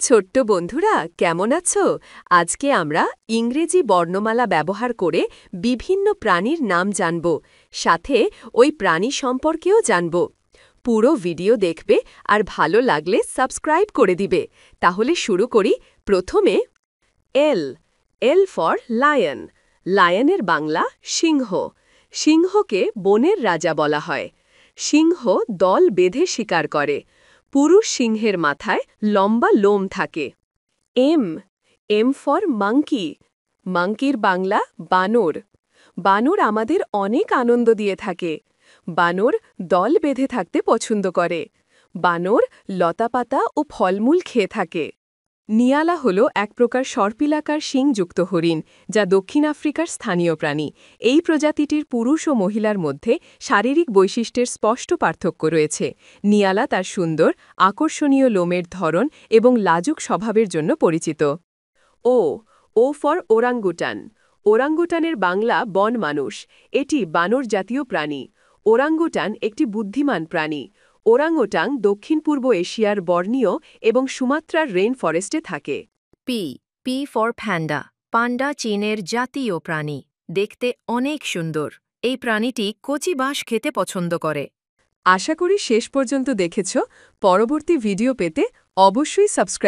ছোট্ট বন্ধুরা কেমন আছো? আজকে আমরা ইংরেজি বর্ণমালা ব্যবহার করে বিভিন্ন প্রাণীর নাম জানব, সাথে ওই প্রাণী সম্পর্কেও জানব। পুরো ভিডিও দেখবে আর ভালো লাগলে সাবস্ক্রাইব করে দিবে। তাহলে শুরু করি। প্রথমে এল। L for lion. লায়নের বাংলা সিংহ। সিংহকে বনের রাজা বলা হয়। সিংহ দল বেঁধে শিকার করে। পুরুষ সিংহের মাথায় লম্বা লোম থাকে। এম। M for monkey. মাঙ্কির বাংলা বানর। বানর আমাদের অনেক আনন্দ দিয়ে থাকে। বানর দল বেঁধে থাকতে পছন্দ করে। বানর লতাপাতা ও ফলমূল খেয়ে থাকে। নিয়ালা হল এক প্রকার সর্পিলাকার শিংযুক্ত হরিণ, যা দক্ষিণ আফ্রিকার স্থানীয় প্রাণী। এই প্রজাতিটির পুরুষ ও মহিলার মধ্যে শারীরিক বৈশিষ্ট্যের স্পষ্ট পার্থক্য রয়েছে। নিয়ালা তার সুন্দর, আকর্ষণীয় লোমের ধরন এবং লাজুক স্বভাবের জন্য পরিচিত। ও। O for ওরাঙ্গুটান। ওরাঙ্গুটানের বাংলা বন মানুষ। এটি বানর জাতীয় প্রাণী। ওরাঙ্গুটান একটি বুদ্ধিমান প্রাণী। ওরাংওটাং দক্ষিণ পূর্ব এশিয়ার বর্নিও এবং সুমাত্রার রেইন ফরেস্টে থাকে। P. P for panda. Panda চীনের জাতীয় প্রাণী। দেখতে অনেক সুন্দর। এই প্রাণীটি কচি বাঁশ খেতে পছন্দ করে। আশা করি শেষ পর্যন্ত দেখেছ। পরবর্তী ভিডিও পেতে অবশ্যই সাবস্ক্রাইব